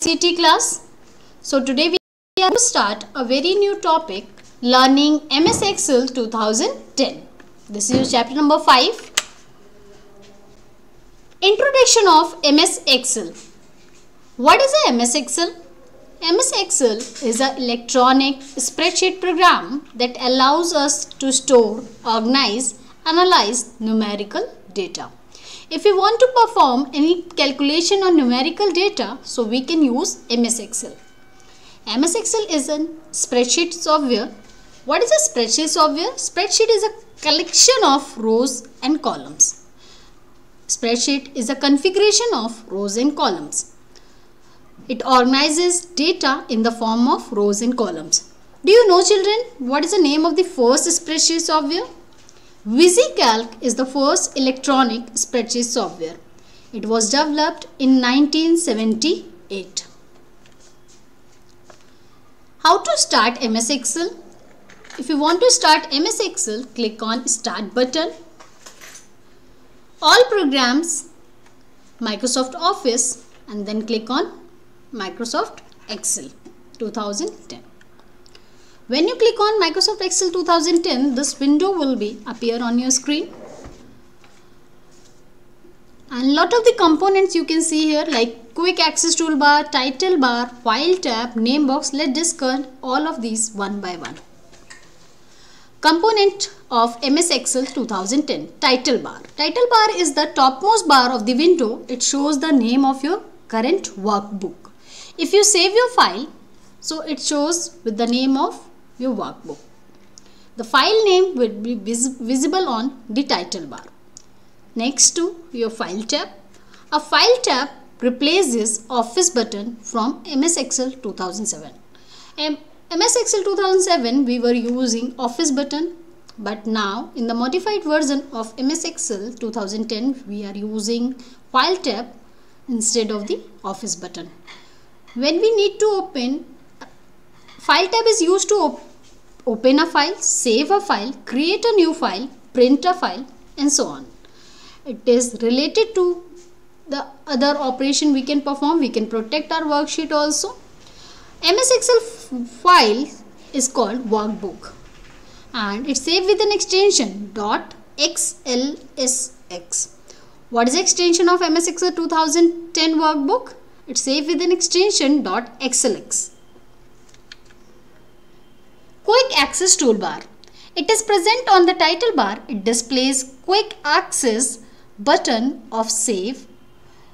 CT class. So today we are going to start a very new topic, learning MS Excel 2010. This is chapter number 5. Introduction of MS Excel. What is a MS Excel? MS Excel is an electronic spreadsheet program that allows us to store, organize, analyze numerical data. If we want to perform any calculation on numerical data, so we can use MS Excel. MS Excel is a spreadsheet software. What is a spreadsheet software? Spreadsheet is a collection of rows and columns. Spreadsheet is a configuration of rows and columns. It organizes data in the form of rows and columns. Do you know, children, what is the name of the first spreadsheet software? VisiCalc is the first electronic spreadsheet software. It was developed in 1978. How to start MS Excel? If you want to start MS Excel, click on Start button. All programs, Microsoft Office, and then click on Microsoft Excel 2010. When you click on Microsoft Excel 2010, this window will appear on your screen. And lot of the components you can see here, like quick access toolbar, title bar, file tab, name box. Let's discuss all of these one by one. Component of MS Excel 2010, title bar. Title bar is the topmost bar of the window. It shows the name of your current workbook. If you save your file, so it shows with the name of your workbook. The file name will be visible on the title bar. Next to your file tab, a file tab replaces Office button from MS Excel 2007. MS Excel 2007 we were using Office button, but now in the modified version of MS Excel 2010 we are using file tab instead of the Office button. When we need to open, file tab is used to open a file, save a file, create a new file, print a file, and so on. It is related to the other operation we can perform. We can protect our worksheet also. MS Excel file is called workbook and it's saved with an extension .xlsx. What is the extension of MS Excel 2010 workbook? It's saved with an extension .xlx. Quick access toolbar. It is present on the title bar. It displays quick access button of save.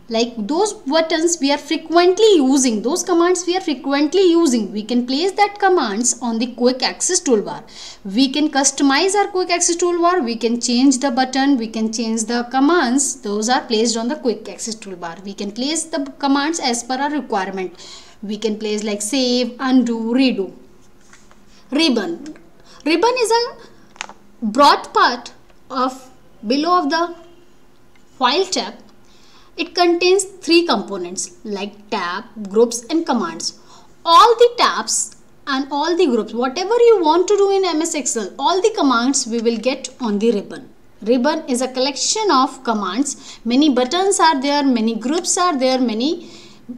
Like those buttons we are frequently using, those commands we are frequently using, we can place that commands on the quick access toolbar. We can customize our quick access toolbar, we can change the button, we can change the commands. Those are placed on the quick access toolbar. We can place the commands as per our requirement. We can place like save, undo, redo. Ribbon. Ribbon is a broad part of below of the file tab. It contains three components like tab, groups and commands. All the tabs and all the groups, whatever you want to do in MS Excel, all the commands we will get on the ribbon. Ribbon is a collection of commands. Many buttons are there, many groups are there, many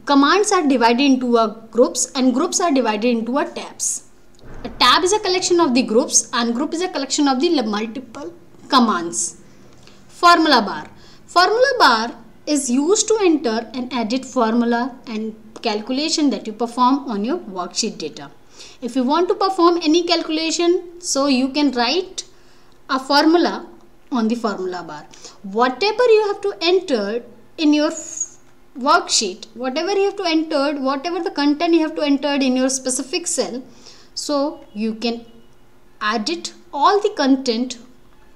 commands are divided into groups and groups are divided into tabs. A tab is a collection of the groups and group is a collection of the multiple commands. Formula bar. Formula bar is used to enter and edit formula and calculation that you perform on your worksheet data. If you want to perform any calculation, so you can write a formula on the formula bar. Whatever you have to enter in your worksheet, whatever you have to enter, whatever the content you have to enter in your specific cell, so you can edit all the content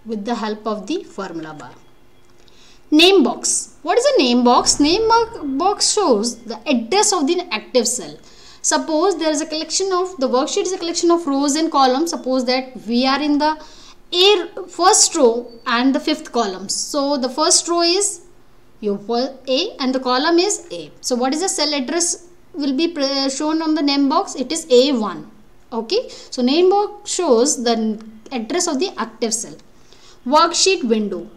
with the help of the formula bar. Name box. What is a name box? Name box shows the address of the active cell. Suppose there is a collection of, the worksheet is a collection of rows and columns. Suppose that we are in the first row and the fifth column. So the first row is your A and the column is A. So what is the cell address will be shown on the name box? It is A1. Okay. So name box shows the address of the active cell. Worksheet window.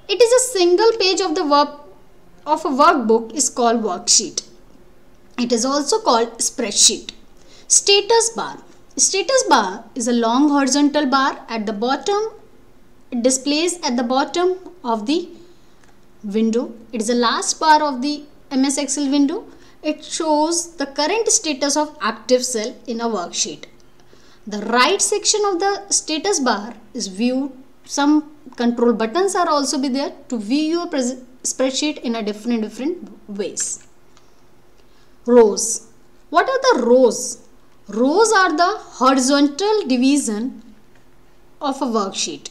It is a single page of the a workbook is called worksheet. It is also called spreadsheet. Status bar. Status bar is a long horizontal bar at the bottom. It displays at the bottom of the window. It is the last bar of the MS Excel window. It shows the current status of active cell in a worksheet. The right section of the status bar is viewed. Some control buttons are also be there to view your spreadsheet in a different ways. Rows. What are the rows? Rows are the horizontal division of a worksheet.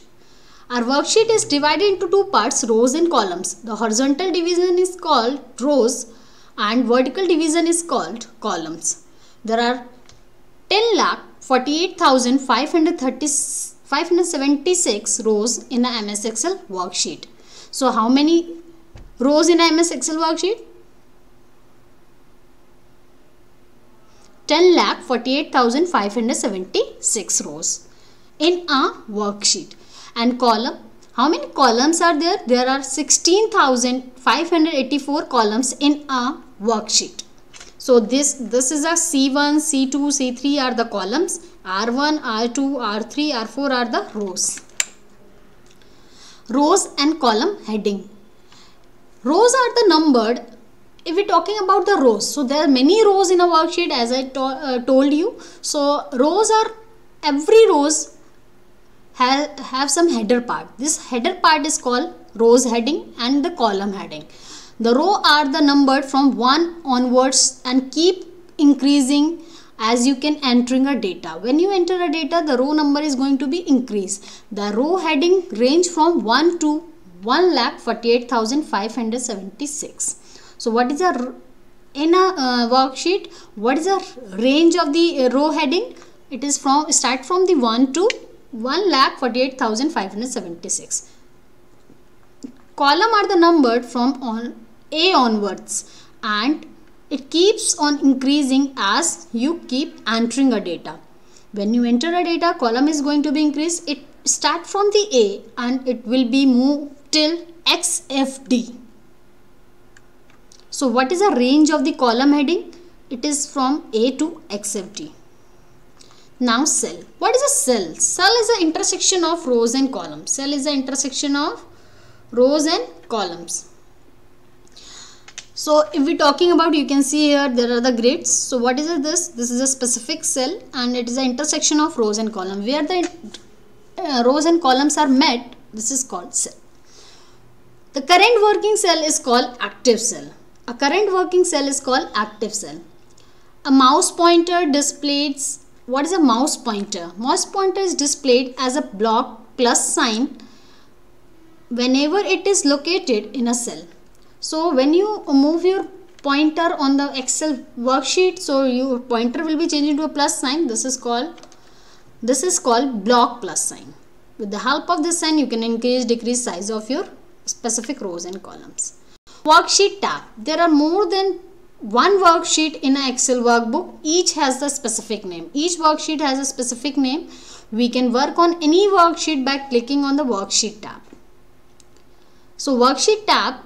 Our worksheet is divided into two parts, rows and columns. The horizontal division is called rows and vertical division is called columns. There are 10,48,576 rows in a MS Excel worksheet. So how many rows in a MS Excel worksheet? 10,48,576 rows in a worksheet. And column, how many columns are there? There are 16,584 columns in a worksheet. So this is a C1, C2, C3 are the columns. R1, R2, R3, R4 are the rows. Rows and column heading. Rows are the numbered. If we're talking about the rows, so there are many rows in a worksheet as I told you. So rows are, every rows have some header part. This header part is called rows heading and the column heading. The row are the numbered from 1 onwards and keep increasing as you can entering a data. When you enter a data, the row number is going to be increased. The row heading range from 1 to 1,48,576. So what is a in a worksheet? What is the range of the row heading? It is from start from the 1 to 1,48,576. Column are the numbered from A onwards and it keeps on increasing as you keep entering a data. When you enter a data, column is going to be increased. It start from the A and it will be moved till XFD. So what is the range of the column heading? It is from A to XFD. Now cell. What is a cell? Cell is the intersection of rows and columns. Cell is the intersection of rows and columns. So if we're talking about, you can see here there are the grids. So what is this? This is a specific cell and it is the intersection of rows and columns. Where the rows and columns are met, this is called cell. The current working cell is called active cell. A current working cell is called active cell. A mouse pointer displays. What is a mouse pointer? Mouse pointer is displayed as a block plus sign whenever it is located in a cell. So when you move your pointer on the Excel worksheet, so your pointer will be changed into a plus sign. This is called block plus sign. With the help of this sign, you can increase, decrease size of your specific rows and columns. Worksheet tab. There are more than one worksheet in an Excel workbook. Each has the specific name. Each worksheet has a specific name. We can work on any worksheet by clicking on the worksheet tab. So worksheet tab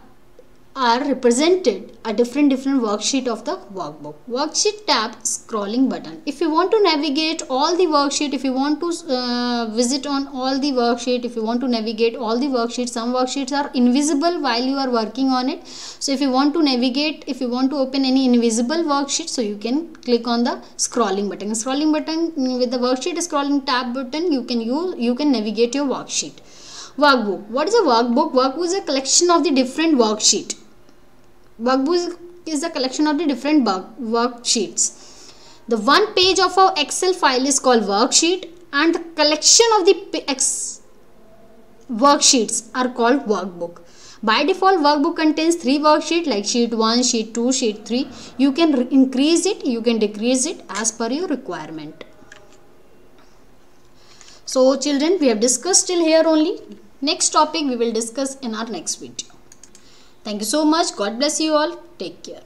are represented a different worksheet of the workbook. Worksheet tab scrolling button. If you want to navigate all the worksheet, if you want to visit on all the worksheet, if you want to navigate all the worksheets, some worksheets are invisible while you are working on it. So if you want to navigate, if you want to open any invisible worksheet, so you can click on the scrolling button. Scrolling button with the worksheet scrolling tab button, you can navigate your worksheet. Workbook. What is a workbook? Workbook is a collection of the different worksheet. Workbook is a collection of the different worksheets. The one page of our Excel file is called worksheet and the collection of the worksheets are called workbook. By default, workbook contains 3 worksheets like sheet 1, sheet 2, sheet 3. You can increase it, you can decrease it as per your requirement. So children, we have discussed till here only. Next topic we will discuss in our next video. Thank you so much. God bless you all. Take care.